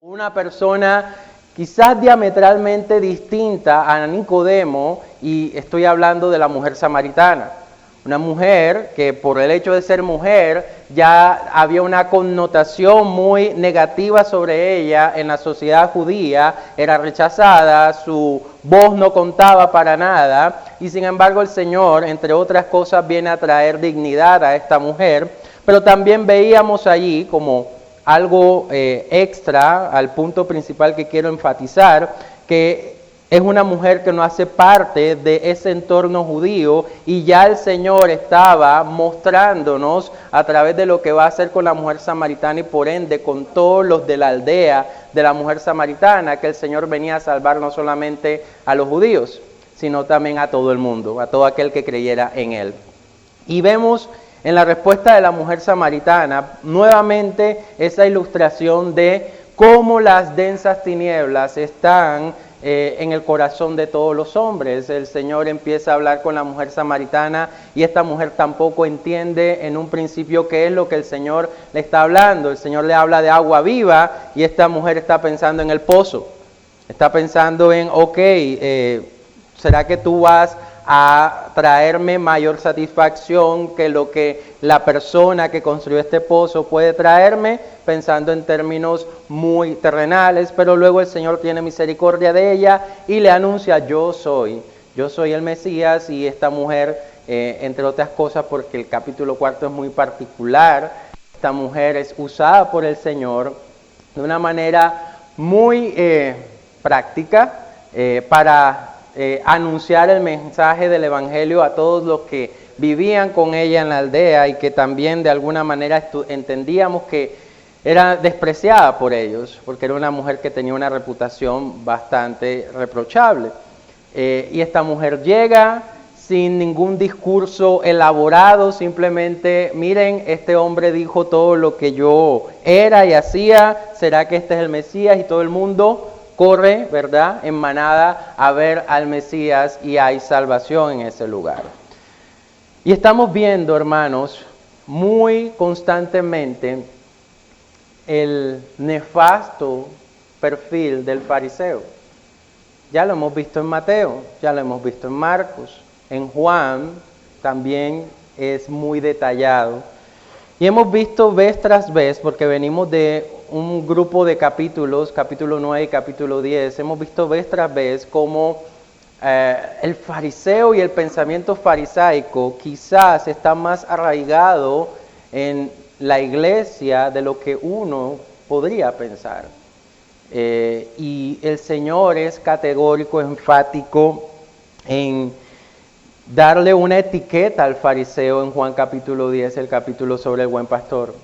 Una persona quizás diametralmente distinta a Nicodemo, y estoy hablando de la mujer samaritana. Una mujer que por el hecho de ser mujer ya había una connotación muy negativa sobre ella en la sociedad judía, era rechazada, su voz no contaba para nada, y sin embargo el Señor, entre otras cosas, viene a traer dignidad a esta mujer, pero también veíamos allí como algo extra al punto principal que quiero enfatizar, que es una mujer que no hace parte de ese entorno judío, y ya el Señor estaba mostrándonos a través de lo que va a hacer con la mujer samaritana y por ende con todos los de la aldea de la mujer samaritana, que el Señor venía a salvar no solamente a los judíos, sino también a todo el mundo, a todo aquel que creyera en Él. Y vemos en la respuesta de la mujer samaritana nuevamente esa ilustración de cómo las densas tinieblas están en el corazón de todos los hombres. El Señor empieza a hablar con la mujer samaritana y esta mujer tampoco entiende en un principio qué es lo que el Señor le está hablando. El Señor le habla de agua viva y esta mujer está pensando en el pozo. Está pensando en, ¿será que tú vas a traerme mayor satisfacción que lo que la persona que construyó este pozo puede traerme? Pensando en términos muy terrenales, pero luego el Señor tiene misericordia de ella y le anuncia: yo soy el Mesías. Y esta mujer, entre otras cosas, porque el capítulo 4 es muy particular, esta mujer es usada por el Señor de una manera muy práctica para anunciar el mensaje del Evangelio a todos los que vivían con ella en la aldea y que también de alguna manera entendíamos que era despreciada por ellos, porque era una mujer que tenía una reputación bastante reprochable. Y esta mujer llega sin ningún discurso elaborado, simplemente: miren, este hombre dijo todo lo que yo era y hacía, ¿será que este es el Mesías? Y todo el mundo corre, ¿verdad?, en manada a ver al Mesías, y hay salvación en ese lugar. Y estamos viendo, hermanos, muy constantemente el nefasto perfil del fariseo. Ya lo hemos visto en Mateo, ya lo hemos visto en Marcos, en Juan también es muy detallado. Y hemos visto vez tras vez, porque venimos de un grupo de capítulos, capítulo 9 y capítulo 10, hemos visto vez tras vez cómo el fariseo y el pensamiento farisaico quizás está más arraigado en la iglesia de lo que uno podría pensar. Y el Señor es categórico, enfático en darle una etiqueta al fariseo en Juan capítulo 10, el capítulo sobre el buen pastor.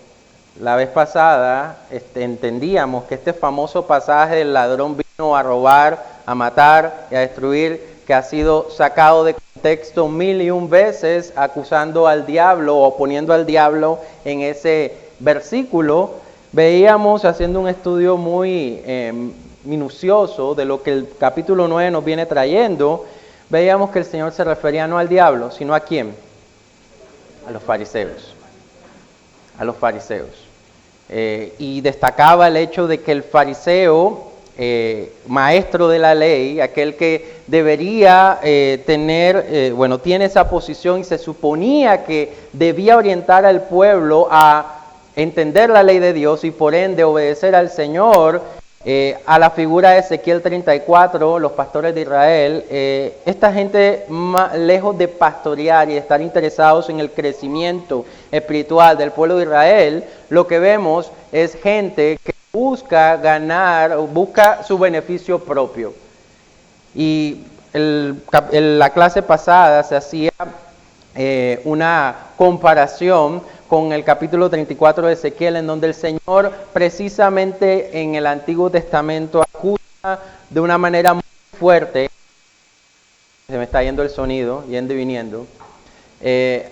La vez pasada entendíamos que este famoso pasaje del ladrón vino a robar, a matar y a destruir, que ha sido sacado de contexto 1001 veces, acusando al diablo o poniendo al diablo en ese versículo. Veíamos, haciendo un estudio muy minucioso de lo que el capítulo 9 nos viene trayendo, veíamos que el Señor se refería no al diablo, sino ¿a quién? A los fariseos. A los fariseos. Y destacaba el hecho de que el fariseo, maestro de la ley, aquel que debería tiene esa posición y se suponía que debía orientar al pueblo a entender la ley de Dios y por ende obedecer al Señor, a la figura de Ezequiel 34, los pastores de Israel. Esta gente, lejos de pastorear y de estar interesados en el crecimiento espiritual del pueblo de Israel, lo que vemos es gente que busca su beneficio propio. Y la clase pasada se hacía una comparación con el capítulo 34 de Ezequiel, en donde el Señor precisamente en el Antiguo Testamento acusa de una manera muy fuerte, se me está yendo el sonido, yendo y viniendo,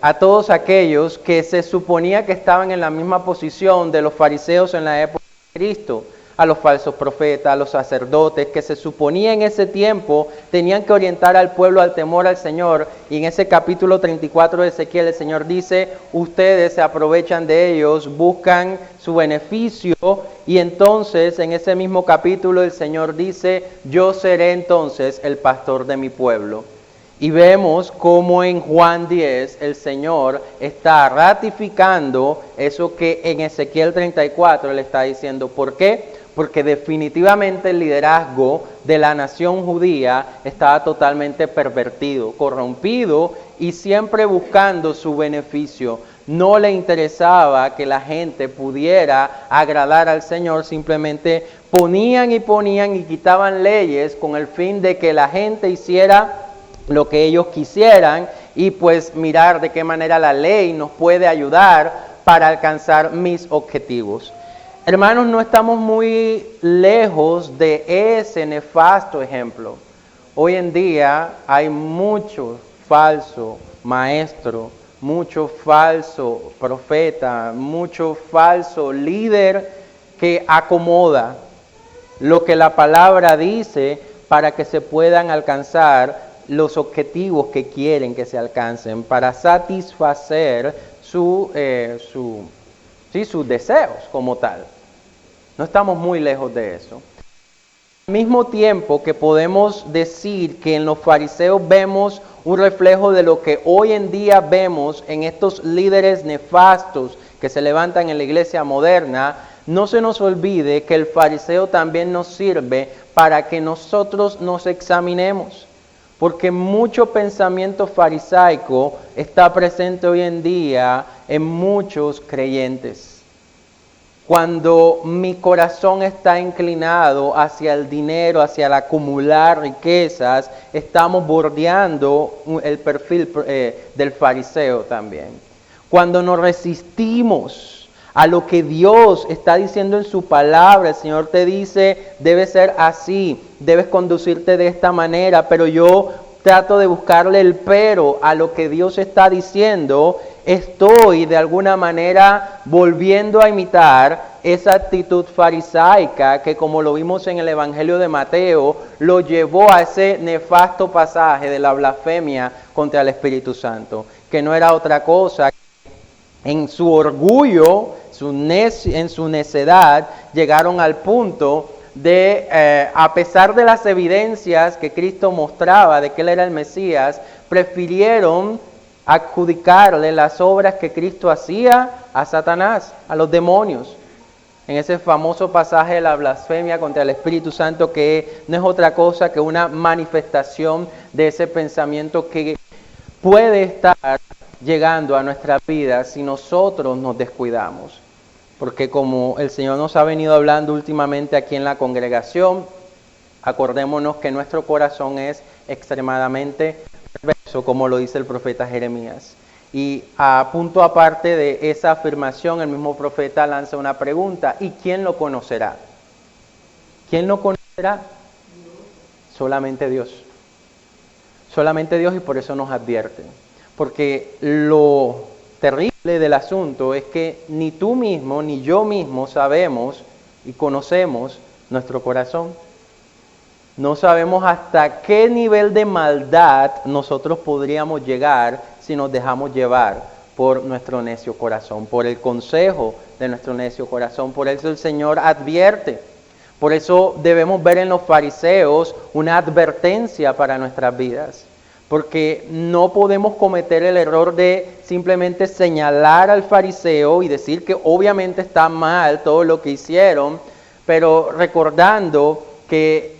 a todos aquellos que se suponía que estaban en la misma posición de los fariseos en la época de Cristo, a los falsos profetas, a los sacerdotes, que se suponía en ese tiempo tenían que orientar al pueblo al temor al Señor. Y en ese capítulo 34 de Ezequiel el Señor dice, ustedes se aprovechan de ellos, buscan su beneficio, y entonces en ese mismo capítulo el Señor dice, yo seré entonces el pastor de mi pueblo. Y vemos cómo en Juan 10 el Señor está ratificando eso que en Ezequiel 34 le está diciendo. ¿Por qué? Porque definitivamente el liderazgo de la nación judía estaba totalmente pervertido, corrompido y siempre buscando su beneficio. No le interesaba que la gente pudiera agradar al Señor, simplemente ponían y quitaban leyes con el fin de que la gente hiciera lo que ellos quisieran y pues mirar de qué manera la ley nos puede ayudar para alcanzar mis objetivos. Hermanos, no estamos muy lejos de ese nefasto ejemplo. Hoy en día hay mucho falso maestro, mucho falso profeta, mucho falso líder que acomoda lo que la palabra dice para que se puedan alcanzar los objetivos que quieren que se alcancen, para satisfacer sus deseos como tal. No estamos muy lejos de eso. Al mismo tiempo que podemos decir que en los fariseos vemos un reflejo de lo que hoy en día vemos en estos líderes nefastos que se levantan en la iglesia moderna, no se nos olvide que el fariseo también nos sirve para que nosotros nos examinemos. Porque mucho pensamiento farisaico está presente hoy en día en muchos creyentes. Cuando mi corazón está inclinado hacia el dinero, hacia el acumular riquezas, estamos bordeando el perfil del fariseo también. Cuando nos resistimos a lo que Dios está diciendo en su palabra, el Señor te dice, debe ser así, debes conducirte de esta manera, pero yo trato de buscarle el pero a lo que Dios está diciendo, estoy de alguna manera volviendo a imitar esa actitud farisaica que, como lo vimos en el Evangelio de Mateo, lo llevó a ese nefasto pasaje de la blasfemia contra el Espíritu Santo, que no era otra cosa. En su orgullo, en su necedad, llegaron al punto de, a pesar de las evidencias que Cristo mostraba de que Él era el Mesías, prefirieron adjudicarle las obras que Cristo hacía a Satanás, a los demonios. En ese famoso pasaje de la blasfemia contra el Espíritu Santo, que no es otra cosa que una manifestación de ese pensamiento que puede estar llegando a nuestra vida si nosotros nos descuidamos. Porque como el Señor nos ha venido hablando últimamente aquí en la congregación, acordémonos que nuestro corazón es extremadamente perverso, como lo dice el profeta Jeremías. Y a punto aparte de esa afirmación, el mismo profeta lanza una pregunta: ¿y quién lo conocerá? ¿Quién lo conocerá? Solamente Dios. Solamente Dios, y por eso nos advierte. Porque lo terrible del asunto es que ni tú mismo ni yo mismo sabemos y conocemos nuestro corazón. No sabemos hasta qué nivel de maldad nosotros podríamos llegar si nos dejamos llevar por nuestro necio corazón, por el consejo de nuestro necio corazón. Por eso el Señor advierte. Por eso debemos ver en los fariseos una advertencia para nuestras vidas. Porque no podemos cometer el error de simplemente señalar al fariseo y decir que obviamente está mal todo lo que hicieron, pero recordando que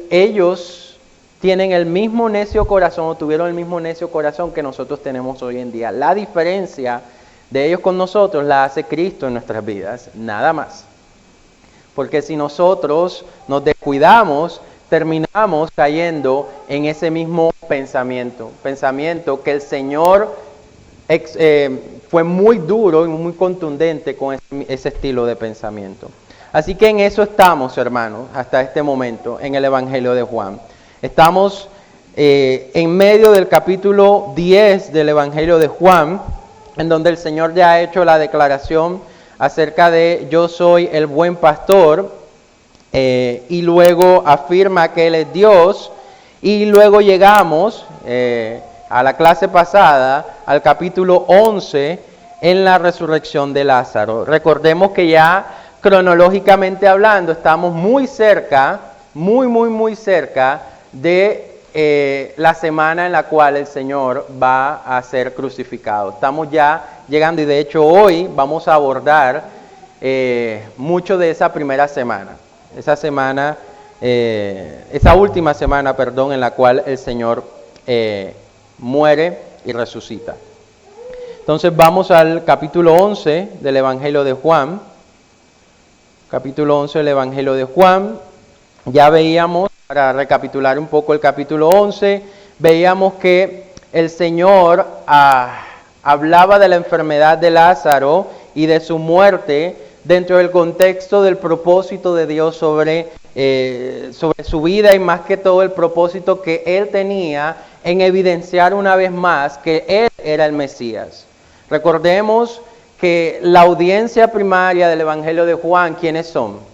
ellos tienen el mismo necio corazón o tuvieron el mismo necio corazón que nosotros tenemos hoy en día. La diferencia de ellos con nosotros la hace Cristo en nuestras vidas, nada más. Porque si nosotros nos descuidamos, terminamos cayendo en ese mismo pensamiento que el Señor fue muy duro y muy contundente con ese estilo de pensamiento. Así que en eso estamos, hermanos, hasta este momento, en el Evangelio de Juan. Estamos en medio del capítulo 10 del Evangelio de Juan, en donde el Señor ya ha hecho la declaración acerca de yo soy el buen pastor. y luego afirma que Él es Dios, y luego llegamos a la clase pasada, al capítulo 11, en la resurrección de Lázaro. Recordemos que ya cronológicamente hablando, estamos muy cerca, muy cerca de la semana en la cual el Señor va a ser crucificado. Estamos ya llegando, y de hecho hoy vamos a abordar mucho de esa primera semana. Esa última semana, en la cual el Señor muere y resucita. Entonces vamos al capítulo 11 del Evangelio de Juan. Capítulo 11 del Evangelio de Juan. Ya veíamos, para recapitular un poco el capítulo 11, veíamos que el Señor hablaba de la enfermedad de Lázaro y de su muerte dentro del contexto del propósito de Dios sobre su vida, y más que todo el propósito que Él tenía en evidenciar una vez más que Él era el Mesías. Recordemos que la audiencia primaria del Evangelio de Juan, ¿quiénes son?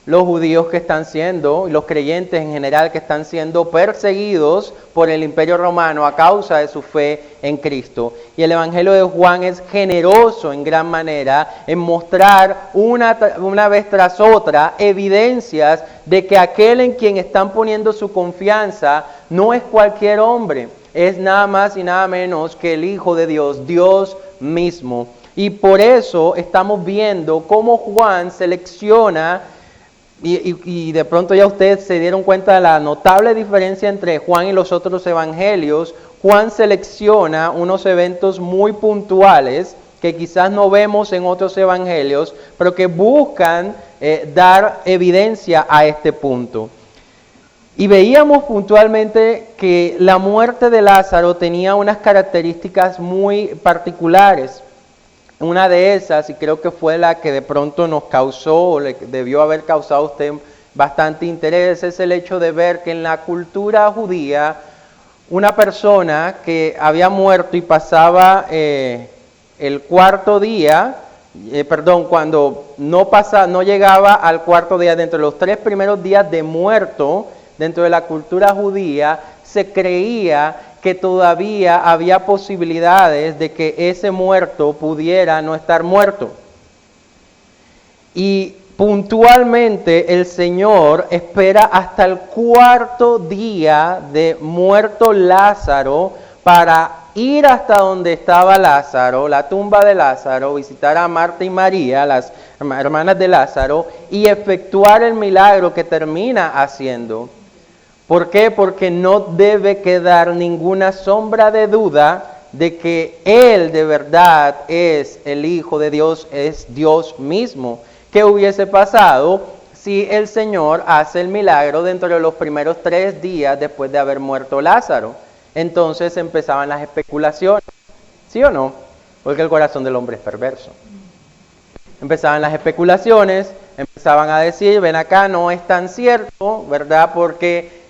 Los judíos que están siendo, y los creyentes en general que están siendo perseguidos por el Imperio Romano a causa de su fe en Cristo. Y el Evangelio de Juan es generoso en gran manera en mostrar una vez tras otra evidencias de que aquel en quien están poniendo su confianza no es cualquier hombre, es nada más y nada menos que el Hijo de Dios, Dios mismo. Y por eso estamos viendo cómo Juan selecciona, y de pronto ya ustedes se dieron cuenta de la notable diferencia entre Juan y los otros evangelios. Juan selecciona unos eventos muy puntuales que quizás no vemos en otros evangelios, pero que buscan dar evidencia a este punto. Y veíamos puntualmente que la muerte de Lázaro tenía unas características muy particulares. Una de esas, y creo que fue la que de pronto nos causó, o le debió haber causado a usted bastante interés, es el hecho de ver que en la cultura judía, una persona que había muerto y pasaba el cuarto día, cuando no llegaba al cuarto día, dentro de los 3 primeros días de muerto, dentro de la cultura judía, se creía que todavía había posibilidades de que ese muerto pudiera no estar muerto. Y puntualmente el Señor espera hasta el 4.º día de muerto Lázaro para ir hasta donde estaba Lázaro, la tumba de Lázaro, visitar a Marta y María, las hermanas de Lázaro, y efectuar el milagro que termina haciendo. ¿Por qué? Porque no debe quedar ninguna sombra de duda de que Él de verdad es el Hijo de Dios, es Dios mismo. ¿Qué hubiese pasado si el Señor hace el milagro dentro de los primeros 3 días después de haber muerto Lázaro? Entonces empezaban las especulaciones, ¿sí o no? Porque el corazón del hombre es perverso. Empezaban las especulaciones, empezaban a decir, ven acá, no es tan cierto, ¿verdad? Porque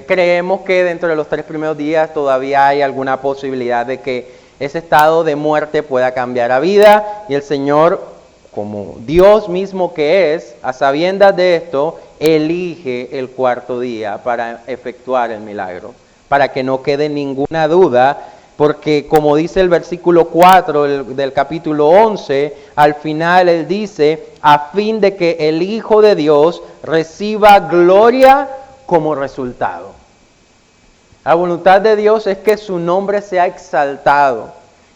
creemos que dentro de los 3 primeros días todavía hay alguna posibilidad de que ese estado de muerte pueda cambiar a vida, y el Señor, como Dios mismo que es, a sabiendas de esto, elige el 4.º día para efectuar el milagro, para que no quede ninguna duda, porque como dice el versículo 4 del capítulo 11, al final Él dice, a fin de que el Hijo de Dios reciba gloria como resultado. La voluntad de Dios es que su nombre sea exaltado.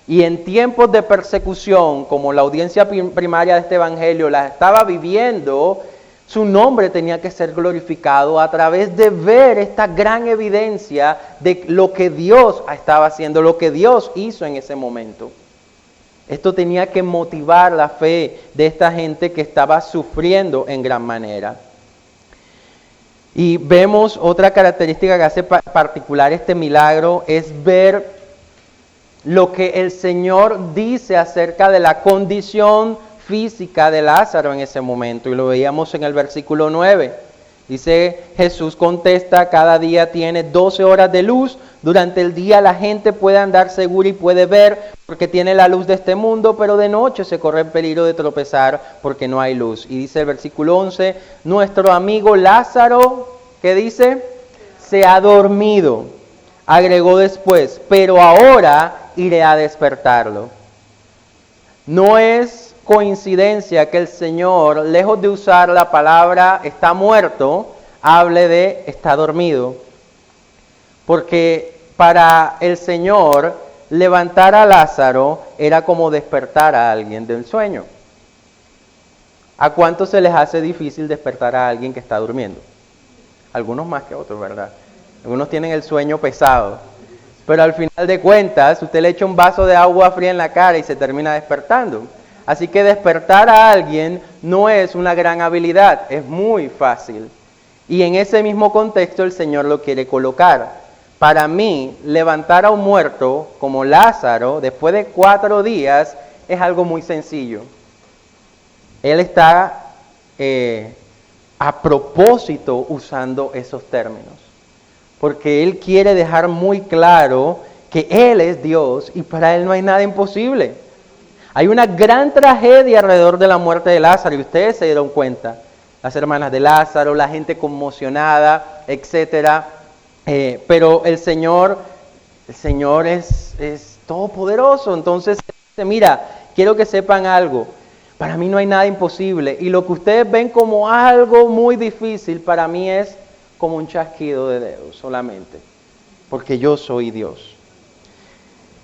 Y en tiempos de persecución, como la audiencia primaria de este evangelio la estaba viviendo, su nombre tenía que ser glorificado a través de ver esta gran evidencia de lo que Dios estaba haciendo, lo que Dios hizo en ese momento. Esto tenía que motivar la fe de esta gente que estaba sufriendo en gran manera. Y vemos otra característica que hace particular este milagro, es ver lo que el Señor dice acerca de la condición física de Lázaro en ese momento. Y lo veíamos en el versículo 9. Dice, Jesús contesta, cada día tiene 12 horas de luz. Durante el día la gente puede andar segura y puede ver porque tiene la luz de este mundo, pero de noche se corre el peligro de tropezar porque no hay luz. Y dice el versículo 11, nuestro amigo Lázaro, ¿qué dice? Se ha dormido. Agregó después, pero ahora iré a despertarlo. No es coincidencia que el Señor, lejos de usar la palabra está muerto, hable de está dormido. Porque para el Señor, levantar a Lázaro era como despertar a alguien del sueño. ¿A cuántos se les hace difícil despertar a alguien que está durmiendo? Algunos más que otros, ¿verdad? Algunos tienen el sueño pesado. Pero al final de cuentas, usted le echa un vaso de agua fría en la cara y se termina despertando. Así que despertar a alguien no es una gran habilidad, es muy fácil. Y en ese mismo contexto el Señor lo quiere colocar. Para mí, levantar a un muerto como Lázaro, después de 4 días, es algo muy sencillo. Él está a propósito usando esos términos. Porque Él quiere dejar muy claro que Él es Dios y para Él no hay nada imposible. Hay una gran tragedia alrededor de la muerte de Lázaro y ustedes se dieron cuenta. Las hermanas de Lázaro, la gente conmocionada, etcétera. Pero el Señor es todopoderoso. Entonces, mira, quiero que sepan algo. Para mí no hay nada imposible. Y lo que ustedes ven como algo muy difícil, para mí es como un chasquido de dedos solamente. Porque yo soy Dios.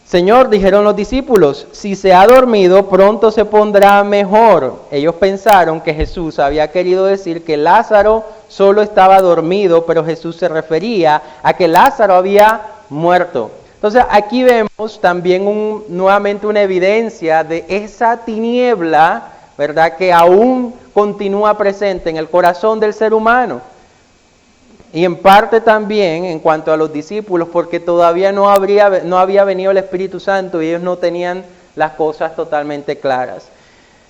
Señor, dijeron los discípulos, si se ha dormido, pronto se pondrá mejor. Ellos pensaron que Jesús había querido decir que Lázaro solo estaba dormido, pero Jesús se refería a que Lázaro había muerto. Entonces aquí vemos también nuevamente una evidencia de esa tiniebla, ¿verdad?, que aún continúa presente en el corazón del ser humano. Y en parte también en cuanto a los discípulos, porque todavía no había venido el Espíritu Santo y ellos no tenían las cosas totalmente claras.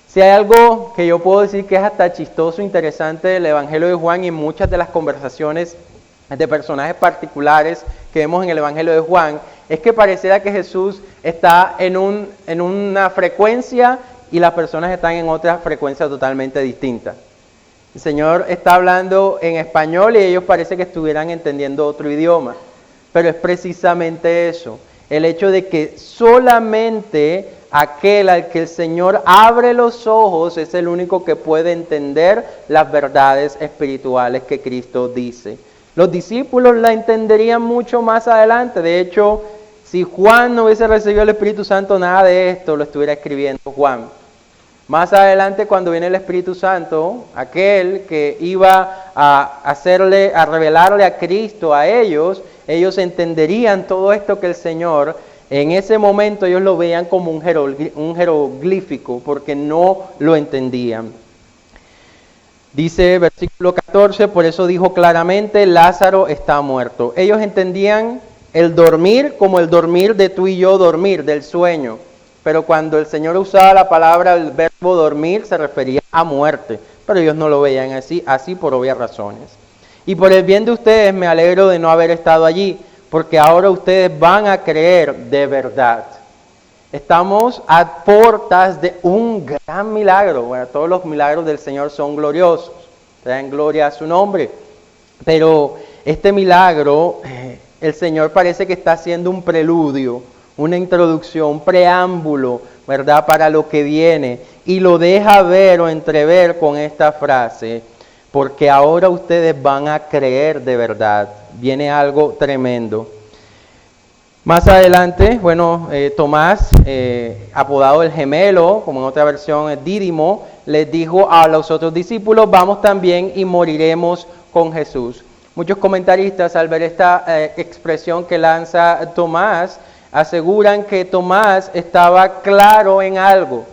Si hay algo que yo puedo decir que es hasta chistoso, interesante del Evangelio de Juan y en muchas de las conversaciones de personajes particulares que vemos en el Evangelio de Juan, es que pareciera que Jesús está en una frecuencia y las personas están en otra frecuencia totalmente distinta. El Señor está hablando en español y ellos parece que estuvieran entendiendo otro idioma. Pero es precisamente eso. El hecho de que solamente aquel al que el Señor abre los ojos es el único que puede entender las verdades espirituales que Cristo dice. Los discípulos la entenderían mucho más adelante. De hecho, si Juan no hubiese recibido el Espíritu Santo, nada de esto lo estuviera escribiendo Juan. Más adelante, cuando viene el Espíritu Santo, aquel que iba a revelarle a Cristo a ellos entenderían todo esto que el Señor, en ese momento ellos lo veían como un jeroglífico, porque no lo entendían. Dice versículo 14, por eso dijo claramente, Lázaro está muerto. Ellos entendían el dormir como el dormir de tú y yo dormir, del sueño. Pero cuando el Señor usaba la palabra, el verbo dormir, se refería a muerte. Pero ellos no lo veían así por obvias razones. Y por el bien de ustedes me alegro de no haber estado allí, porque ahora ustedes van a creer de verdad. Estamos a puertas de un gran milagro. Bueno, todos los milagros del Señor son gloriosos. Dan gloria a su nombre. Pero este milagro, el Señor parece que está haciendo un preludio, una introducción, un preámbulo, ¿verdad?, para lo que viene. Y lo deja ver o entrever con esta frase, porque ahora ustedes van a creer de verdad. Viene algo tremendo. Más adelante, Tomás, apodado el gemelo, como en otra versión es Dídimo, les dijo a los otros discípulos, vamos también y moriremos con Jesús. Muchos comentaristas, al ver esta expresión que lanza Tomás, aseguran que Tomás estaba claro en algo,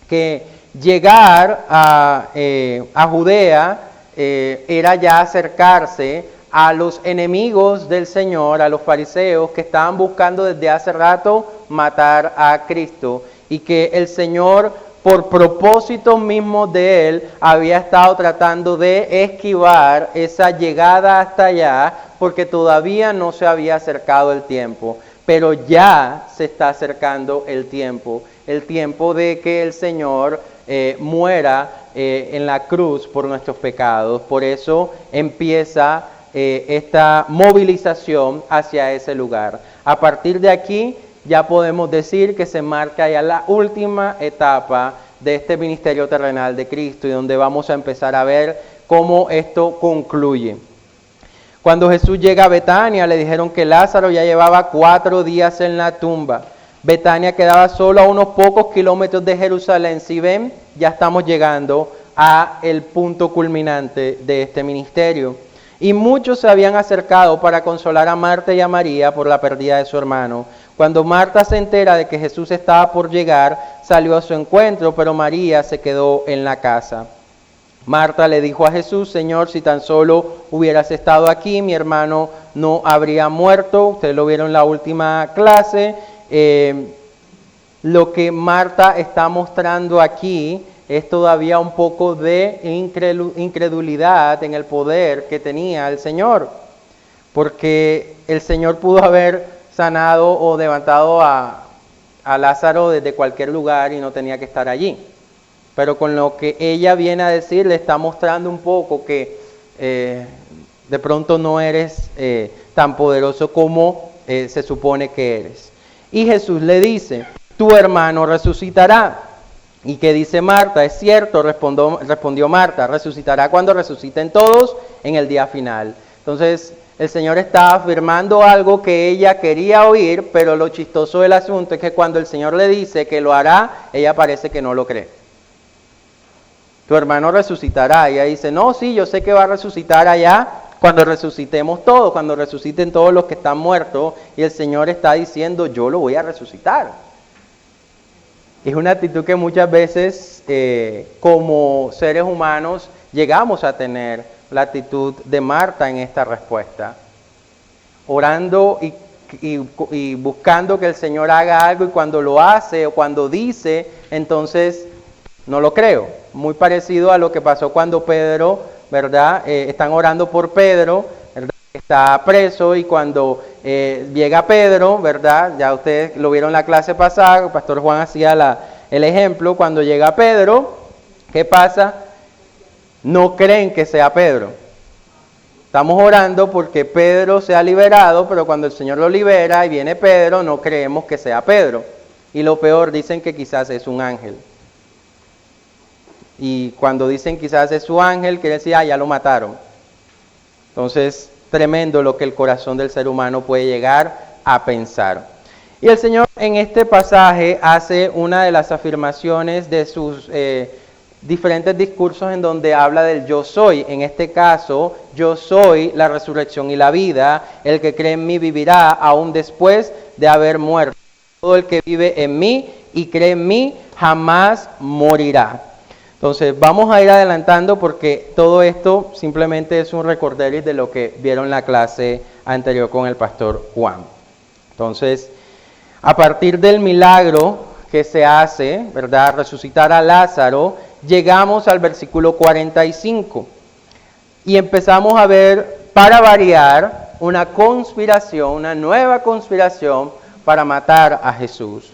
que llegar a Judea era ya acercarse a los enemigos del Señor, a los fariseos que estaban buscando desde hace rato matar a Cristo, y que el Señor por propósito mismo de él, había estado tratando de esquivar esa llegada hasta allá, porque todavía no se había acercado el tiempo. Pero ya se está acercando el tiempo de que el Señor muera en la cruz por nuestros pecados. Por eso empieza esta movilización hacia ese lugar. A partir de aquí ya podemos decir que se marca ya la última etapa de este ministerio terrenal de Cristo, y donde vamos a empezar a ver cómo esto concluye. Cuando Jesús llega a Betania, le dijeron que Lázaro ya llevaba 4 días en la tumba. Betania quedaba solo a unos pocos kilómetros de Jerusalén. Si ven, ya estamos llegando a el punto culminante de este ministerio. Y muchos se habían acercado para consolar a Marta y a María por la pérdida de su hermano. Cuando Marta se entera de que Jesús estaba por llegar, salió a su encuentro, pero María se quedó en la casa. Marta le dijo a Jesús: Señor, si tan solo hubieras estado aquí, mi hermano no habría muerto. Ustedes lo vieron en la última clase. Lo que Marta está mostrando aquí es todavía un poco de incredulidad en el poder que tenía el Señor, porque el Señor pudo haber sanado o levantado a Lázaro desde cualquier lugar y no tenía que estar allí. Pero con lo que ella viene a decir, le está mostrando un poco que de pronto no eres tan poderoso como se supone que eres. Y Jesús le dice: tu hermano resucitará. ¿Y qué dice Marta? Es cierto, respondió Marta, resucitará cuando resuciten todos en el día final. Entonces, el Señor está afirmando algo que ella quería oír, pero lo chistoso del asunto es que cuando el Señor le dice que lo hará, ella parece que no lo cree. Tu hermano resucitará. Y ella dice: no, sí, yo sé que va a resucitar allá cuando resucitemos todos, cuando resuciten todos los que están muertos. Y el Señor está diciendo: yo lo voy a resucitar. Es una actitud que muchas veces como seres humanos llegamos a tener, la actitud de Marta en esta respuesta. Orando y buscando que el Señor haga algo, y cuando lo hace o cuando dice, entonces no lo creo. Muy parecido a lo que pasó cuando Pedro, ¿verdad? Están orando por Pedro, ¿verdad? Está preso, y cuando llega Pedro, ¿verdad? Ya ustedes lo vieron en la clase pasada, el pastor Juan hacía el ejemplo. Cuando llega Pedro, ¿qué pasa? No creen que sea Pedro. Estamos orando porque Pedro sea liberado, pero cuando el Señor lo libera y viene Pedro, no creemos que sea Pedro. Y lo peor, dicen que quizás es un ángel. Y cuando dicen quizás es su ángel, quiere decir: ya lo mataron. Entonces, tremendo lo que el corazón del ser humano puede llegar a pensar. Y el Señor en este pasaje hace una de las afirmaciones de sus diferentes discursos en donde habla del yo soy. En este caso, yo soy la resurrección y la vida. El que cree en mí vivirá aún después de haber muerto. Todo el que vive en mí y cree en mí jamás morirá. Entonces vamos a ir adelantando porque todo esto simplemente es un recorderis de lo que vieron en la clase anterior con el pastor Juan. Entonces, a partir del milagro que se hace, ¿verdad?, resucitar a Lázaro, llegamos al versículo 45 y empezamos a ver, para variar, una conspiración, una nueva conspiración para matar a Jesús.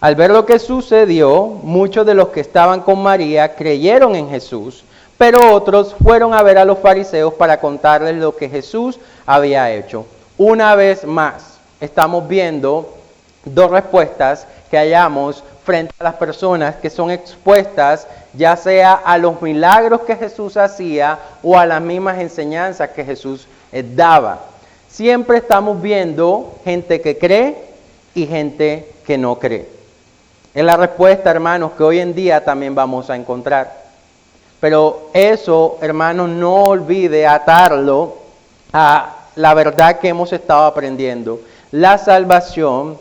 Al ver lo que sucedió, muchos de los que estaban con María creyeron en Jesús, pero otros fueron a ver a los fariseos para contarles lo que Jesús había hecho. Una vez más, estamos viendo dos respuestas que hallamos frente a las personas que son expuestas, ya sea a los milagros que Jesús hacía o a las mismas enseñanzas que Jesús daba. Siempre estamos viendo gente que cree y gente que no cree. Es la respuesta, hermanos, que hoy en día también vamos a encontrar. Pero eso, hermanos, no olvide atarlo a la verdad que hemos estado aprendiendo. La salvación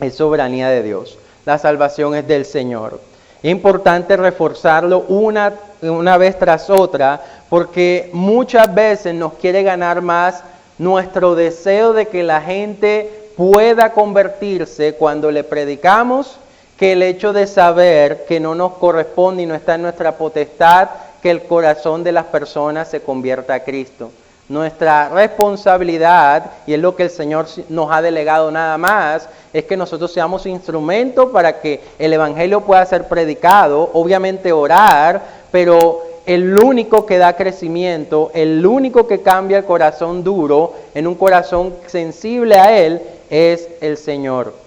es soberanía de Dios. La salvación es del Señor. Es importante reforzarlo una vez tras otra, porque muchas veces nos quiere ganar más nuestro deseo de que la gente pueda convertirse cuando le predicamos, que el hecho de saber que no nos corresponde y no está en nuestra potestad que el corazón de las personas se convierta a Cristo. Nuestra responsabilidad, y es lo que el Señor nos ha delegado nada más, es que nosotros seamos instrumentos para que el Evangelio pueda ser predicado, obviamente orar, pero el único que da crecimiento, el único que cambia el corazón duro en un corazón sensible a Él, es el Señor.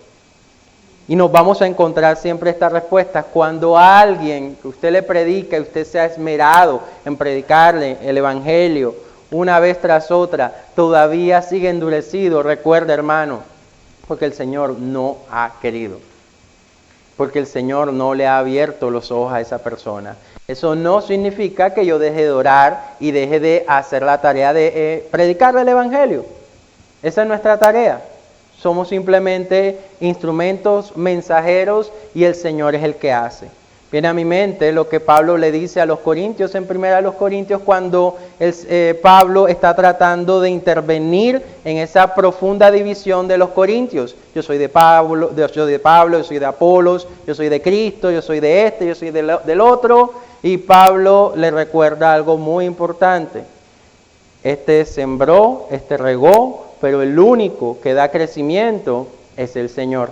Y nos vamos a encontrar siempre estas respuestas. Cuando a alguien que usted le predica y usted se ha esmerado en predicarle el Evangelio una vez tras otra, todavía sigue endurecido, recuerda, hermano, porque el Señor no ha querido. Porque el Señor no le ha abierto los ojos a esa persona. Eso no significa que yo deje de orar y deje de hacer la tarea de predicarle el Evangelio. Esa es nuestra tarea. Somos simplemente instrumentos, mensajeros, y el Señor es el que hace. Viene a mi mente lo que Pablo le dice a los Corintios en 1 Corintios cuando Pablo está tratando de intervenir en esa profunda división de los Corintios. Yo soy de Pablo, yo soy de Apolos, yo soy de Cristo, yo soy de este, yo soy del otro. Y Pablo le recuerda algo muy importante. Este sembró, este regó, pero el único que da crecimiento es el Señor.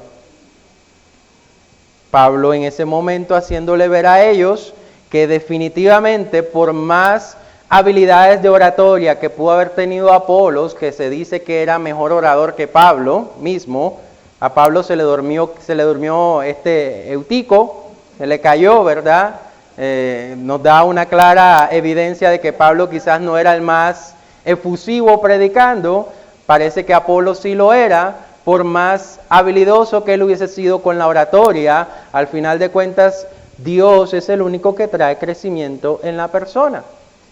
Pablo en ese momento haciéndole ver a ellos que definitivamente por más habilidades de oratoria que pudo haber tenido Apolos, que se dice que era mejor orador que Pablo mismo, a Pablo se le durmió Eutico, se le cayó, ¿verdad? Nos da una clara evidencia de que Pablo quizás no era el más efusivo predicando. Parece que Apolos sí lo era. Por más habilidoso que él hubiese sido con la oratoria, al final de cuentas, Dios es el único que trae crecimiento en la persona.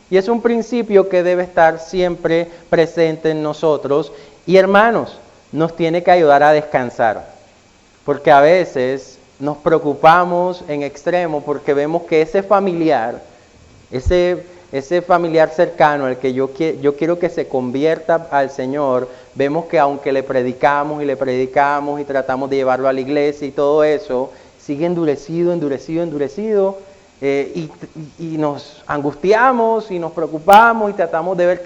Y es un principio que debe estar siempre presente en nosotros. Y hermanos, nos tiene que ayudar a descansar. Porque a veces nos preocupamos en extremo porque vemos que ese familiar, ese familiar cercano, el que yo quiero que se convierta al Señor, vemos que aunque le predicamos y tratamos de llevarlo a la iglesia y todo eso, sigue endurecido, y nos angustiamos y nos preocupamos y tratamos de ver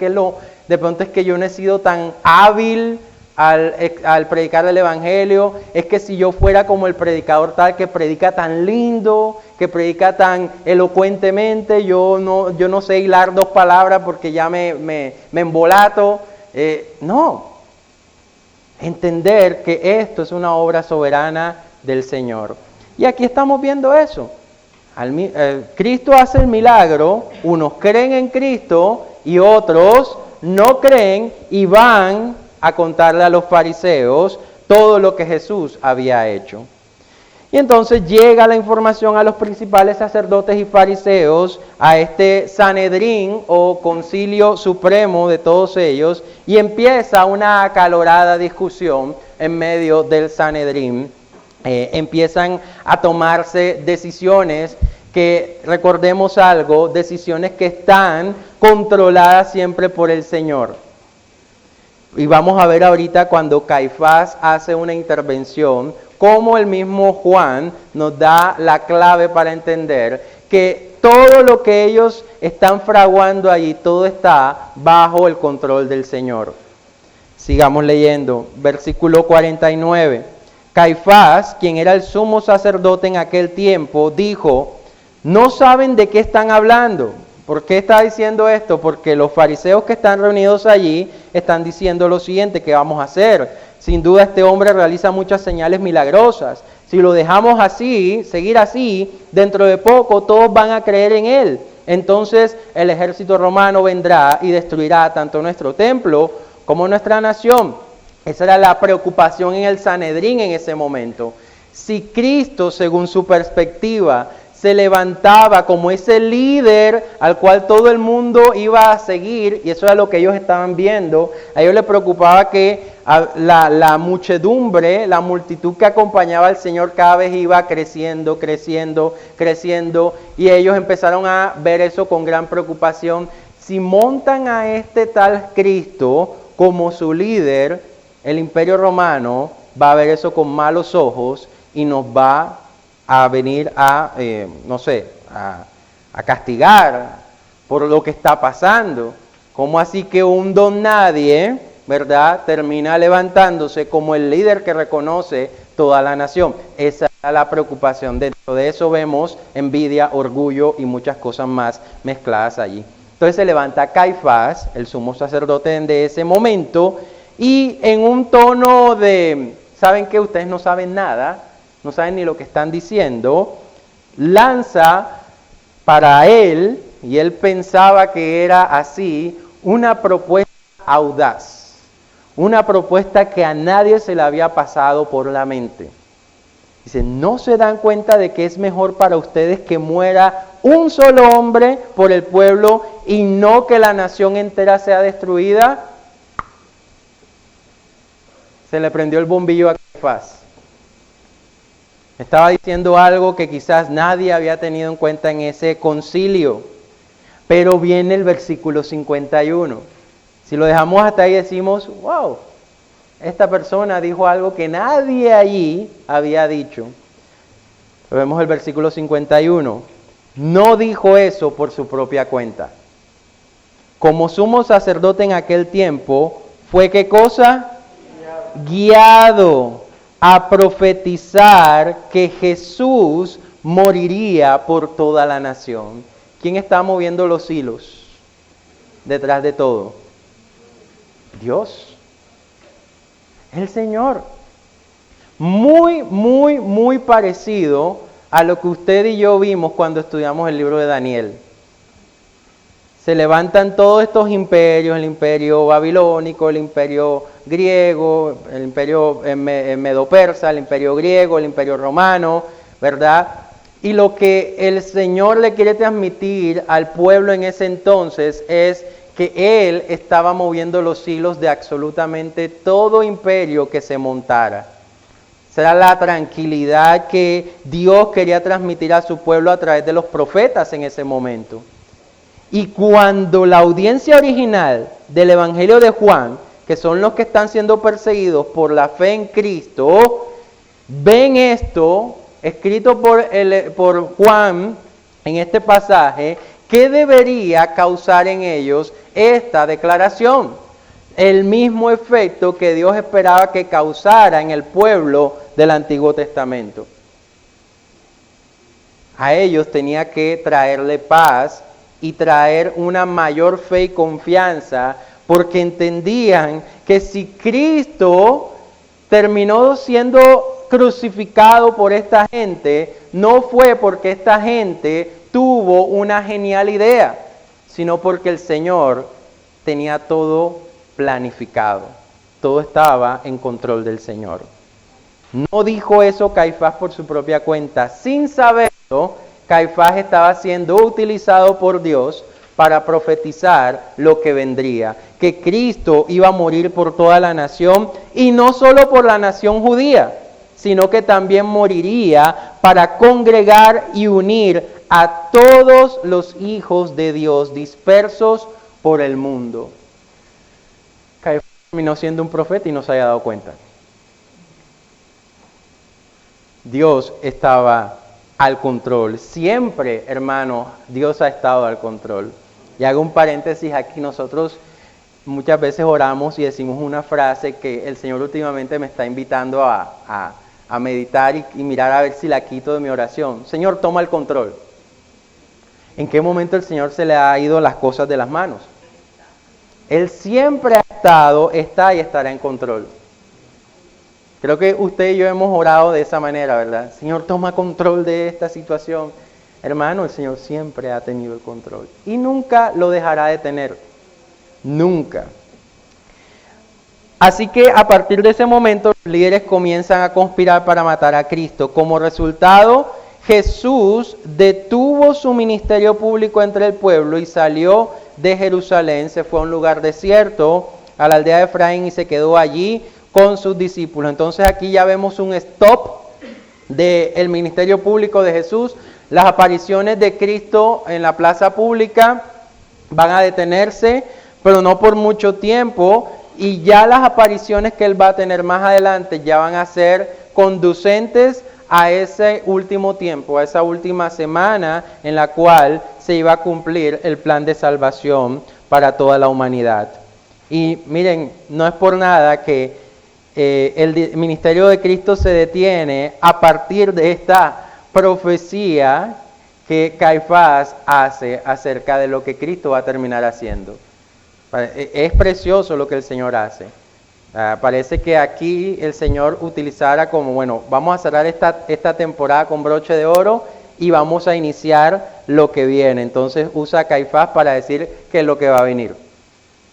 de pronto es que yo no he sido tan hábil al predicar el Evangelio, es que si yo fuera como el predicador tal que predica tan lindo, que predica tan elocuentemente, yo no sé hilar dos palabras porque ya me embolato. No, entender que esto es una obra soberana del Señor. Y aquí estamos viendo eso. Cristo hace el milagro, unos creen en Cristo y otros no creen y van a contarle a los fariseos todo lo que Jesús había hecho. Y entonces llega la información a los principales sacerdotes y fariseos, a este Sanedrín o concilio supremo de todos ellos, y empieza una acalorada discusión en medio del Sanedrín. Empiezan a tomarse decisiones que, recordemos algo, decisiones que están controladas siempre por el Señor. Y vamos a ver ahorita cuando Caifás hace una intervención, cómo el mismo Juan nos da la clave para entender que todo lo que ellos están fraguando allí, todo está bajo el control del Señor. Sigamos leyendo, versículo 49. Caifás, quien era el sumo sacerdote en aquel tiempo, dijo: ¿no saben de qué están hablando? ¿Por qué está diciendo esto? Porque los fariseos que están reunidos allí están diciendo lo siguiente: ¿qué vamos a hacer? Sin duda este hombre realiza muchas señales milagrosas. Si lo dejamos así, seguir así, dentro de poco todos van a creer en él. Entonces el ejército romano vendrá y destruirá tanto nuestro templo como nuestra nación. Esa era la preocupación en el Sanedrín en ese momento. Si Cristo, según su perspectiva, se levantaba como ese líder al cual todo el mundo iba a seguir, y eso era lo que ellos estaban viendo, a ellos les preocupaba que la muchedumbre, la multitud que acompañaba al Señor cada vez iba creciendo, y ellos empezaron a ver eso con gran preocupación. Si montan a este tal Cristo como su líder, el Imperio Romano va a ver eso con malos ojos y nos va a venir a, no sé, a castigar por lo que está pasando. ¿Cómo así que un don nadie, verdad, termina levantándose como el líder que reconoce toda la nación? Esa es la preocupación. Dentro de eso vemos envidia, orgullo y muchas cosas más mezcladas allí. Entonces se levanta Caifás, el sumo sacerdote de ese momento, y en un tono de, ¿saben qué? Ustedes no saben nada, no saben ni lo que están diciendo, lanza para él, y él pensaba que era así, una propuesta audaz, una propuesta que a nadie se le había pasado por la mente. Dice, ¿no se dan cuenta de que es mejor para ustedes que muera un solo hombre por el pueblo y no que la nación entera sea destruida? Se le prendió el bombillo a Caifás. Estaba diciendo algo que quizás nadie había tenido en cuenta en ese concilio. Pero viene el versículo 51. Si lo dejamos hasta ahí decimos, wow, esta persona dijo algo que nadie allí había dicho. Vemos el versículo 51. No dijo eso por su propia cuenta. Como sumo sacerdote en aquel tiempo, ¿fue qué cosa? Guiado a profetizar que Jesús moriría por toda la nación. ¿Quién está moviendo los hilos detrás de todo? Dios. El Señor. Muy parecido a lo que usted y yo vimos cuando estudiamos el libro de Daniel. Se levantan todos estos imperios, el imperio babilónico, el imperio griego, el imperio medo-persa, el imperio griego, el imperio romano, ¿verdad? Y lo que el Señor le quiere transmitir al pueblo en ese entonces es que Él estaba moviendo los hilos de absolutamente todo imperio que se montara. Será la tranquilidad que Dios quería transmitir a su pueblo a través de los profetas en ese momento. Y cuando la audiencia original del Evangelio de Juan, que son los que están siendo perseguidos por la fe en Cristo, ven esto escrito por Juan en este pasaje, ¿qué debería causar en ellos esta declaración? El mismo efecto que Dios esperaba que causara en el pueblo del Antiguo Testamento. A ellos tenía que traerle paz y traer una mayor fe y confianza, porque entendían que si Cristo terminó siendo crucificado por esta gente, no fue porque esta gente tuvo una genial idea, sino porque el Señor tenía todo planificado. Todo estaba en control del Señor. No dijo eso Caifás por su propia cuenta. Sin saberlo, Caifás estaba siendo utilizado por Dios para profetizar lo que vendría, que Cristo iba a morir por toda la nación, y no solo por la nación judía, sino que también moriría para congregar y unir a todos los hijos de Dios dispersos por el mundo. Caifás terminó siendo un profeta y no se había dado cuenta. Dios estaba al control. Siempre, hermanos, Dios ha estado al control. Y hago un paréntesis aquí, nosotros muchas veces oramos y decimos una frase que el Señor últimamente me está invitando a meditar y mirar a ver si la quito de mi oración. Señor, toma el control. ¿En qué momento el Señor se le ha ido las cosas de las manos? Él siempre ha estado, está y estará en control. Creo que usted y yo hemos orado de esa manera, ¿verdad? Señor, toma control de esta situación. Hermano, el Señor siempre ha tenido el control y nunca lo dejará de tener. Nunca. Así que a partir de ese momento los líderes comienzan a conspirar para matar a Cristo. Como resultado, Jesús detuvo su ministerio público entre el pueblo y salió de Jerusalén, se fue a un lugar desierto, a la aldea de Efraín, y se quedó allí con sus discípulos. Entonces aquí ya vemos un stop del ministerio público de Jesús. Las apariciones de Cristo en la plaza pública van a detenerse, pero no por mucho tiempo, y ya las apariciones que Él va a tener más adelante ya van a ser conducentes a ese último tiempo, a esa última semana en la cual se iba a cumplir el plan de salvación para toda la humanidad. Y miren, no es por nada que el ministerio de Cristo se detiene a partir de esta profecía que Caifás hace acerca de lo que Cristo va a terminar haciendo. Es precioso lo que el Señor hace. Parece que aquí el Señor utilizara como, bueno, vamos a cerrar esta temporada con broche de oro y vamos a iniciar lo que viene. Entonces usa a Caifás para decir qué es lo que va a venir.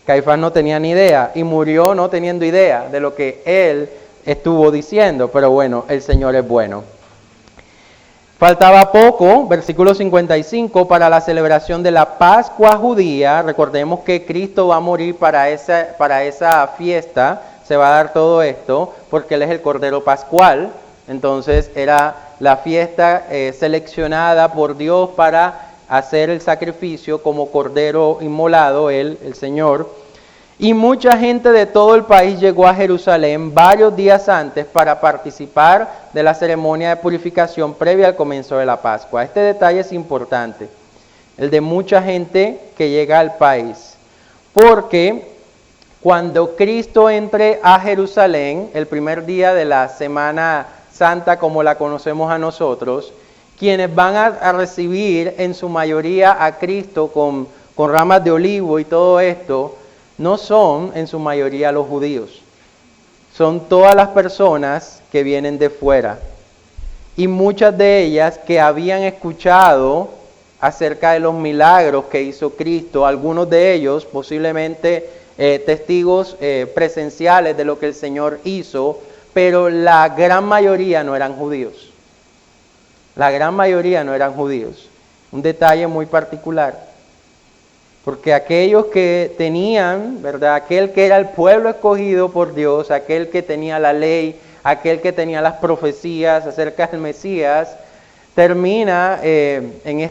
Caifás no tenía ni idea y murió no teniendo idea de lo que él estuvo diciendo, pero bueno, el Señor es bueno. Faltaba poco, versículo 55, para la celebración de la Pascua judía. Recordemos que Cristo va a morir para esa fiesta, se va a dar todo esto, porque Él es el Cordero Pascual. Entonces era la fiesta seleccionada por Dios para hacer el sacrificio como Cordero inmolado, Él, el Señor. Y mucha gente de todo el país llegó a Jerusalén varios días antes para participar de la ceremonia de purificación previa al comienzo de la Pascua. Este detalle es importante, el de mucha gente que llega al país, porque cuando Cristo entre a Jerusalén, el primer día de la Semana Santa como la conocemos a nosotros, quienes van a recibir en su mayoría a Cristo con ramas de olivo y todo esto, no son en su mayoría los judíos, son todas las personas que vienen de fuera. Y muchas de ellas que habían escuchado acerca de los milagros que hizo Cristo, algunos de ellos posiblemente testigos presenciales de lo que el Señor hizo, pero la gran mayoría no eran judíos. La gran mayoría no eran judíos. Un detalle muy particular. Porque aquellos que tenían, ¿verdad? Aquel que era el pueblo escogido por Dios, aquel que tenía la ley, aquel que tenía las profecías acerca del Mesías, termina en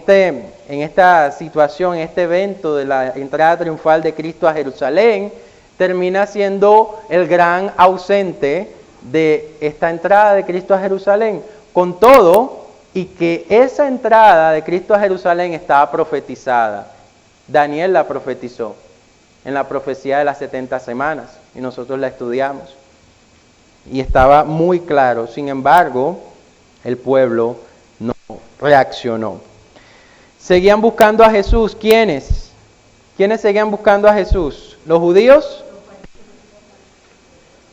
esta situación, en este evento de la entrada triunfal de Cristo a Jerusalén, termina siendo el gran ausente de esta entrada de Cristo a Jerusalén. Con todo, y que esa entrada de Cristo a Jerusalén estaba profetizada. Daniel la profetizó en la profecía de las 70 semanas y nosotros la estudiamos. Y estaba muy claro, sin embargo, el pueblo no reaccionó. Seguían buscando a Jesús. ¿Quiénes? ¿Quiénes seguían buscando a Jesús? ¿Los judíos?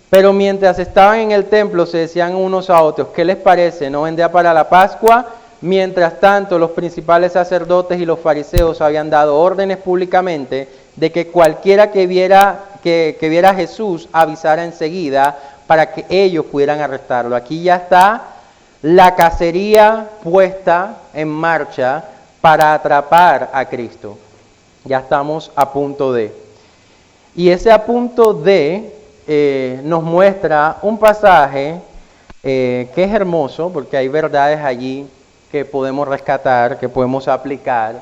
Pero mientras estaban en el templo se decían unos a otros, ¿qué les parece? ¿No vendrá para la Pascua? Mientras tanto, los principales sacerdotes y los fariseos habían dado órdenes públicamente de que cualquiera que viera a Jesús avisara enseguida para que ellos pudieran arrestarlo. Aquí ya está la cacería puesta en marcha para atrapar a Cristo. Ya estamos a punto de. Y ese a punto de nos muestra un pasaje que es hermoso porque hay verdades allí que podemos rescatar, que podemos aplicar,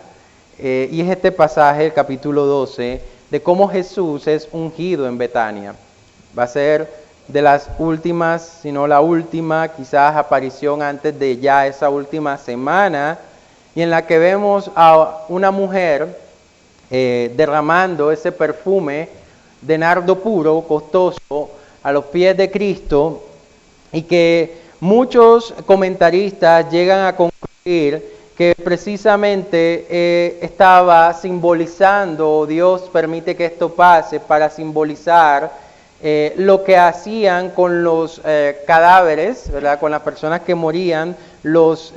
y es este pasaje, el capítulo 12, de cómo Jesús es ungido en Betania. Va a ser de las últimas, si no la última, quizás aparición antes de ya esa última semana, y en la que vemos a una mujer derramando ese perfume de nardo puro, costoso, a los pies de Cristo, y que muchos comentaristas llegan a concluir que precisamente estaba simbolizando, Dios permite que esto pase para simbolizar lo que hacían con los cadáveres, ¿verdad? Con las personas que morían, los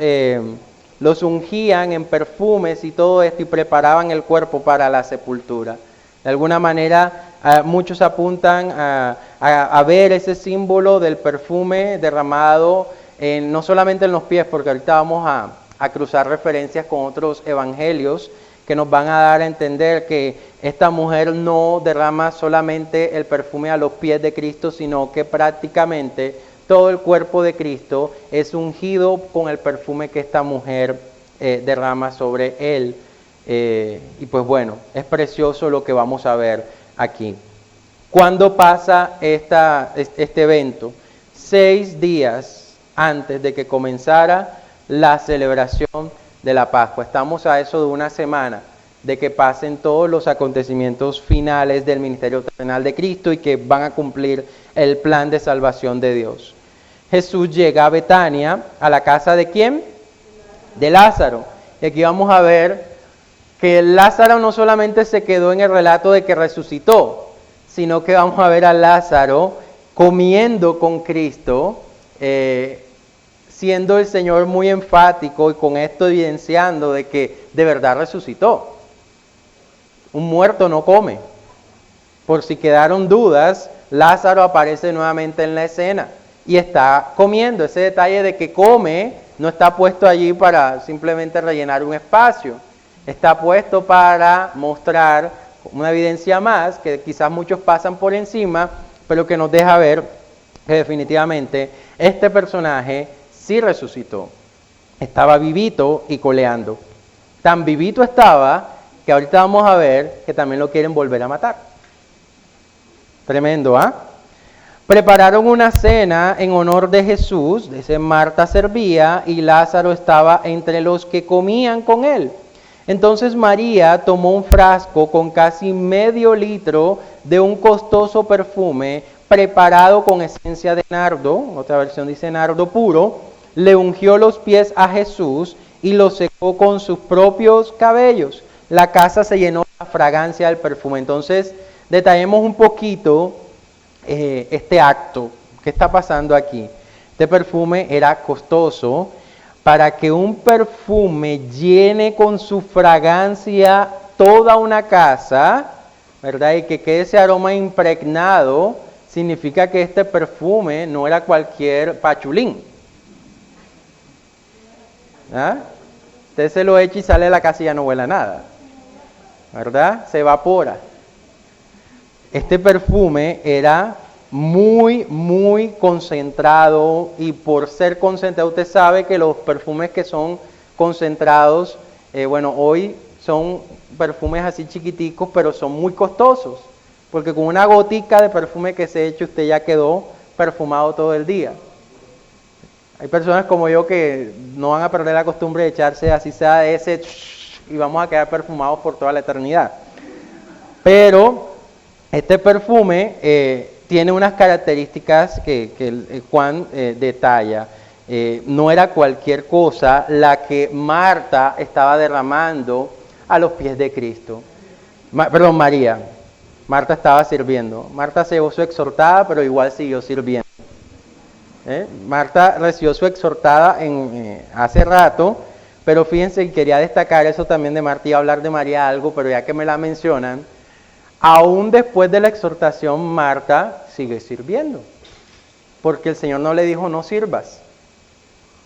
ungían en perfumes y todo esto y preparaban el cuerpo para la sepultura. De alguna manera, muchos apuntan a ver ese símbolo del perfume derramado no solamente en los pies, porque ahorita vamos a cruzar referencias con otros evangelios que nos van a dar a entender que esta mujer no derrama solamente el perfume a los pies de Cristo, sino que prácticamente todo el cuerpo de Cristo es ungido con el perfume que esta mujer derrama sobre él. Y pues bueno, es precioso lo que vamos a ver aquí. ¿Cuándo pasa este evento? 6 días antes de que comenzara la celebración de la Pascua. Estamos a eso de una semana de que pasen todos los acontecimientos finales del ministerio terrenal de Cristo y que van a cumplir el plan de salvación de Dios. Jesús llega a Betania, a la casa ¿de quién? De Lázaro. Y aquí vamos a ver que Lázaro no solamente se quedó en el relato de que resucitó, sino que vamos a ver a Lázaro comiendo con Cristo, siendo el Señor muy enfático y con esto evidenciando de que de verdad resucitó. Un muerto no come. Por si quedaron dudas, Lázaro aparece nuevamente en la escena y está comiendo. Ese detalle de que come no está puesto allí para simplemente rellenar un espacio. Está puesto para mostrar una evidencia más que quizás muchos pasan por encima, pero que nos deja ver que definitivamente este personaje sí resucitó. Estaba vivito y coleando. Tan vivito estaba que ahorita vamos a ver que también lo quieren volver a matar. Tremendo, ¿ah? Prepararon una cena en honor de Jesús, dice Marta servía y Lázaro estaba entre los que comían con él. Entonces María tomó un frasco con casi medio litro de un costoso perfume preparado con esencia de nardo, otra versión dice nardo puro, le ungió los pies a Jesús y lo secó con sus propios cabellos. La casa se llenó de la fragancia del perfume. Entonces, detallemos un poquito este acto. ¿Qué está pasando aquí? Este perfume era costoso. Para que un perfume llene con su fragancia toda una casa, ¿verdad? Y que quede ese aroma impregnado, significa que este perfume no era cualquier pachulín. ¿Ah? Usted se lo echa y sale de la casa y ya no huele a nada, ¿verdad? Se evapora. Este perfume era muy concentrado, y por ser concentrado, usted sabe que los perfumes que son concentrados, hoy son perfumes así chiquiticos, pero son muy costosos, porque con una gotica de perfume que se eche usted ya quedó perfumado todo el día. Hay personas como yo que no van a perder la costumbre de echarse así sea ese y vamos a quedar perfumados por toda la eternidad. Pero este perfume tiene unas características que Juan detalla. No era cualquier cosa la que Marta estaba derramando a los pies de Cristo. María. Marta estaba sirviendo. Marta se llevó su exhortada, pero igual siguió sirviendo. Marta recibió su exhortada hace rato, pero fíjense, quería destacar eso también de Marta, iba a hablar de María algo, pero ya que me la mencionan, aún después de la exhortación, Marta sigue sirviendo, porque el Señor no le dijo no sirvas,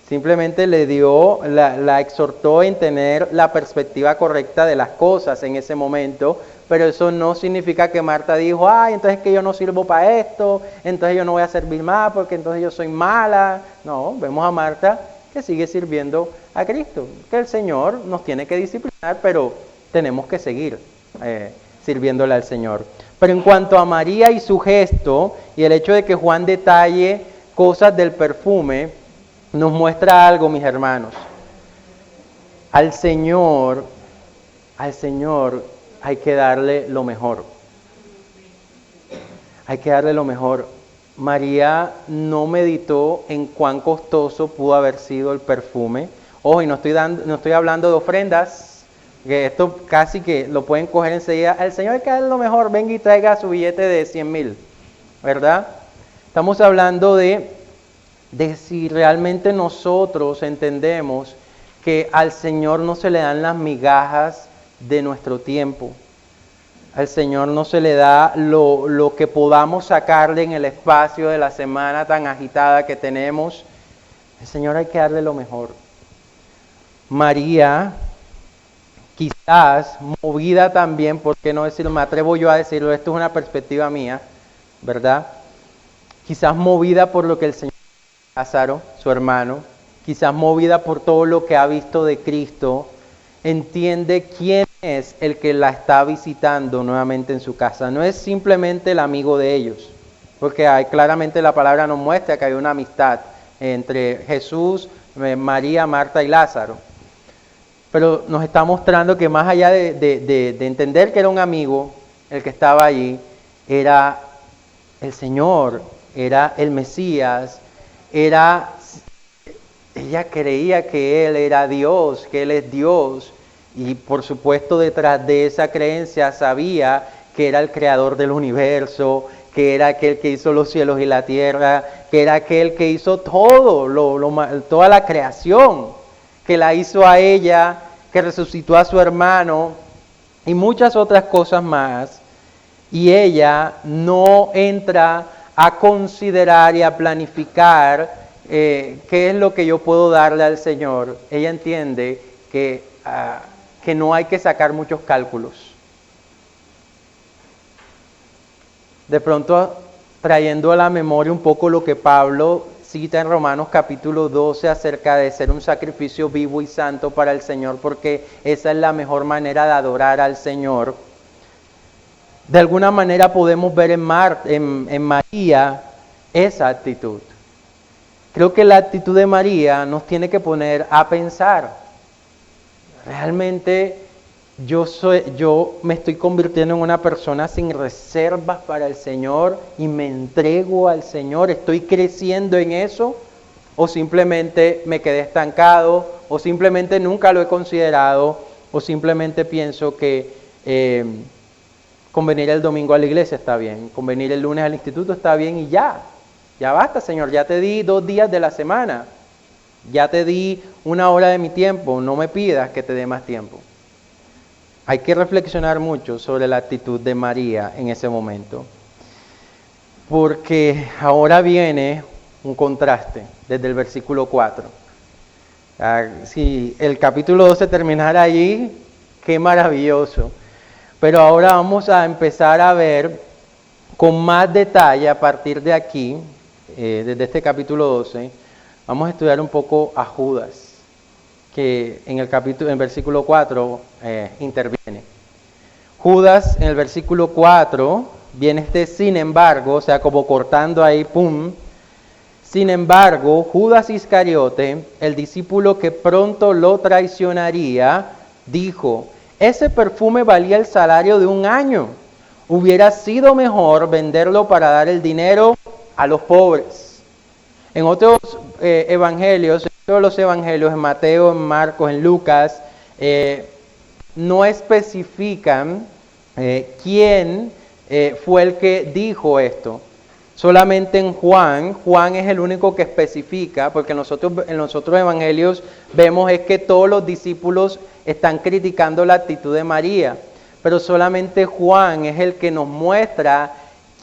simplemente le dio, la exhortó en tener la perspectiva correcta de las cosas en ese momento, pero eso no significa que Marta dijo, entonces que yo no sirvo para esto, entonces yo no voy a servir más porque entonces yo soy mala. No, vemos a Marta que sigue sirviendo a Cristo, que el Señor nos tiene que disciplinar, pero tenemos que seguir sirviéndole al Señor. Pero en cuanto a María y su gesto, y el hecho de que Juan detalle cosas del perfume, nos muestra algo, mis hermanos. Al Señor hay que darle lo mejor. Hay que darle lo mejor. María no meditó en cuán costoso pudo haber sido el perfume. Ojo, y no estoy hablando de ofrendas, que esto casi que lo pueden coger enseguida. Al Señor hay que darle lo mejor, venga y traiga su billete de 100,000, ¿verdad? Estamos hablando de si realmente nosotros entendemos que al Señor no se le dan las migajas de nuestro tiempo. Al Señor no se le da lo que podamos sacarle en el espacio de la semana tan agitada que tenemos. Al Señor hay que darle lo mejor. María, quizás movida también, ¿por qué no decirlo? Me atrevo yo a decirlo, esto es una perspectiva mía, ¿verdad? Quizás movida por lo que el Señor, Lázaro, su hermano, quizás movida por todo lo que ha visto de Cristo, entiende quién es el que la está visitando nuevamente en su casa. No es simplemente el amigo de ellos, porque claramente la palabra nos muestra que hay una amistad entre Jesús, María, Marta y Lázaro. Pero nos está mostrando que más allá de entender que era un amigo, el que estaba allí, era el Señor, era el Mesías, ella creía que Él era Dios, que Él es Dios, y por supuesto detrás de esa creencia sabía que era el creador del universo, que era aquel que hizo los cielos y la tierra, que era aquel que hizo todo, toda la creación, que la hizo a ella, que resucitó a su hermano y muchas otras cosas más. Y ella no entra a considerar y a planificar qué es lo que yo puedo darle al Señor. Ella entiende que no hay que sacar muchos cálculos. De pronto, trayendo a la memoria un poco lo que Pablo cita en Romanos capítulo 12 acerca de ser un sacrificio vivo y santo para el Señor, porque esa es la mejor manera de adorar al Señor. De alguna manera podemos ver en María esa actitud. Creo que la actitud de María nos tiene que poner a pensar. Realmente yo me estoy convirtiendo en una persona sin reservas para el Señor y me entrego al Señor. ¿Estoy creciendo en eso? ¿O simplemente me quedé estancado? ¿O simplemente nunca lo he considerado? ¿O simplemente pienso que con venir el domingo a la iglesia está bien, con venir el lunes al instituto está bien y ya basta, Señor, ya te di 2 días de la semana, ya te di 1 hora de mi tiempo, no me pidas que te dé más tiempo? Hay que reflexionar mucho sobre la actitud de María en ese momento, porque ahora viene un contraste desde el versículo 4. Si el capítulo 12 terminara allí, qué maravilloso. Pero ahora vamos a empezar a ver con más detalle a partir de aquí, desde este capítulo 12, vamos a estudiar un poco a Judas, que en el versículo 4 interviene. Judas en el versículo 4 viene sin embargo, o sea, como cortando ahí, pum. Sin embargo, Judas Iscariote, el discípulo que pronto lo traicionaría, dijo: ese perfume valía el salario de 1 año. Hubiera sido mejor venderlo para dar el dinero a los pobres. En otros evangelios, en todos los evangelios, en Mateo, en Marcos, en Lucas, no especifican quién fue el que dijo esto. Solamente en Juan es el único que especifica, porque en los otros evangelios vemos es que todos los discípulos están criticando la actitud de María, pero solamente Juan es el que nos muestra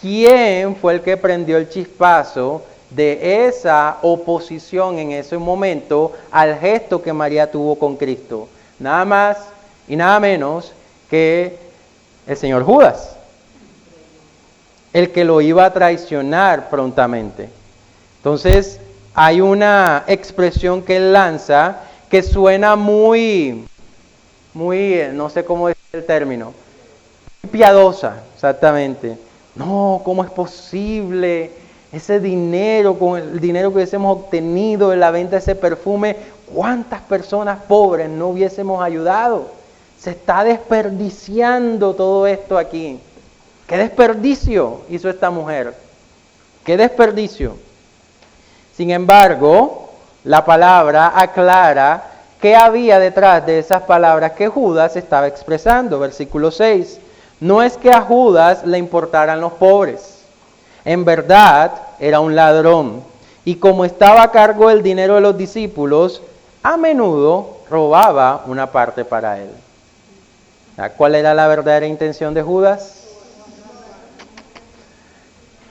quién fue el que prendió el chispazo de esa oposición en ese momento al gesto que María tuvo con Cristo. Nada más y nada menos que el señor Judas, el que lo iba a traicionar prontamente. Entonces, hay una expresión que él lanza que suena muy, no sé cómo decir el término, muy piadosa, exactamente. No, ¿cómo es posible? Ese dinero, con el dinero que hubiésemos obtenido de la venta de ese perfume, ¿cuántas personas pobres no hubiésemos ayudado? Se está desperdiciando todo esto aquí. ¿Qué desperdicio hizo esta mujer? ¿Qué desperdicio? Sin embargo, la palabra aclara qué había detrás de esas palabras que Judas estaba expresando. Versículo 6. No es que a Judas le importaran los pobres. En verdad, era un ladrón. Y como estaba a cargo del dinero de los discípulos, a menudo robaba una parte para él. ¿Cuál era la verdadera intención de Judas?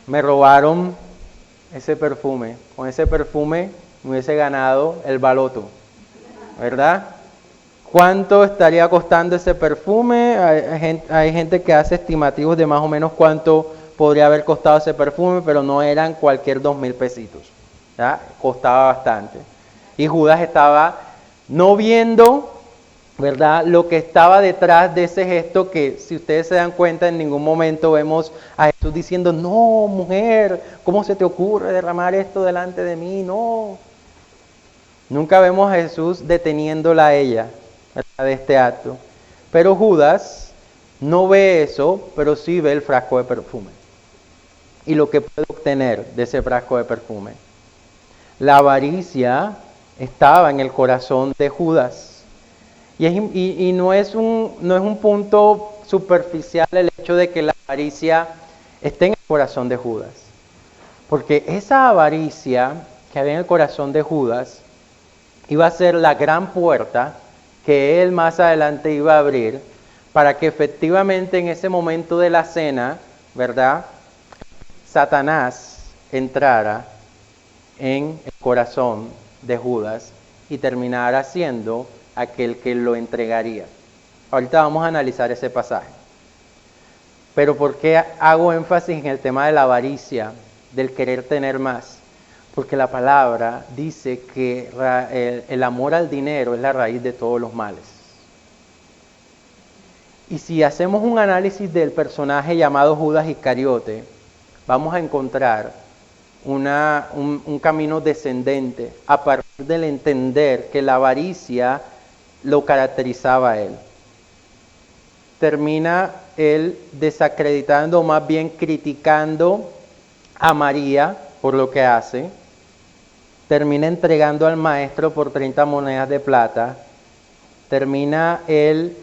Me robaron ese perfume. Con ese perfume me hubiese ganado el baloto, ¿verdad? ¿Cuánto estaría costando ese perfume? Hay gente que hace estimativos de más o menos cuánto podría haber costado ese perfume, pero no eran cualquier 2,000 pesitos. ¿Ya? Costaba bastante. Y Judas estaba no viendo ¿verdad? Lo que estaba detrás de ese gesto que, si ustedes se dan cuenta, en ningún momento vemos a Jesús diciendo, no, mujer, ¿cómo se te ocurre derramar esto delante de mí? No. Nunca vemos a Jesús deteniéndola a ella, ¿verdad? De este acto. Pero Judas no ve eso, pero sí ve el frasco de perfume. Y lo que puede obtener de ese frasco de perfume. La avaricia estaba en el corazón de Judas. Y no es un punto superficial el hecho de que la avaricia esté en el corazón de Judas. Porque esa avaricia que había en el corazón de Judas iba a ser la gran puerta que él más adelante iba a abrir para que efectivamente en ese momento de la cena, ¿verdad?, Satanás entrara en el corazón de Judas y terminara siendo aquel que lo entregaría. Ahorita vamos a analizar ese pasaje. Pero ¿por qué hago énfasis en el tema de la avaricia, del querer tener más? Porque la palabra dice que el amor al dinero es la raíz de todos los males. Y si hacemos un análisis del personaje llamado Judas Iscariote, vamos a encontrar un camino descendente a partir del entender que la avaricia lo caracterizaba a él. Termina él desacreditando, o más bien criticando a María por lo que hace. Termina entregando al maestro por 30 monedas de plata. Termina él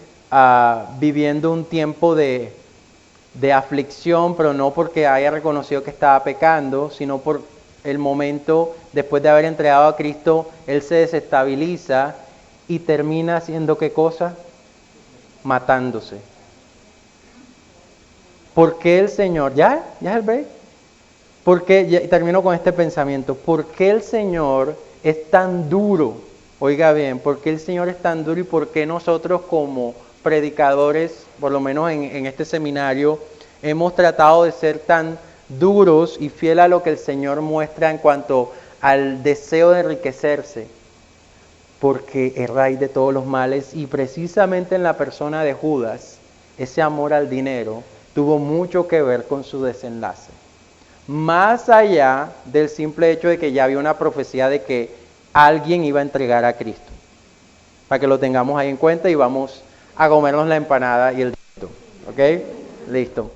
viviendo un tiempo de aflicción, pero no porque haya reconocido que estaba pecando, sino por el momento, después de haber entregado a Cristo, él se desestabiliza y termina haciendo ¿qué cosa? Matándose. ¿Por qué el Señor? ¿Ya es el break? Y termino con este pensamiento. ¿Por qué el Señor es tan duro? Oiga bien, ¿por qué el Señor es tan duro y por qué nosotros como predicadores, por lo menos en este seminario, hemos tratado de ser tan duros y fiel a lo que el Señor muestra en cuanto al deseo de enriquecerse? Porque es raíz de todos los males, y precisamente en la persona de Judas, ese amor al dinero tuvo mucho que ver con su desenlace. Más allá del simple hecho de que ya había una profecía de que alguien iba a entregar a Cristo. Para que lo tengamos ahí en cuenta y vamos a comernos la empanada y el dito. ¿Ok? Listo.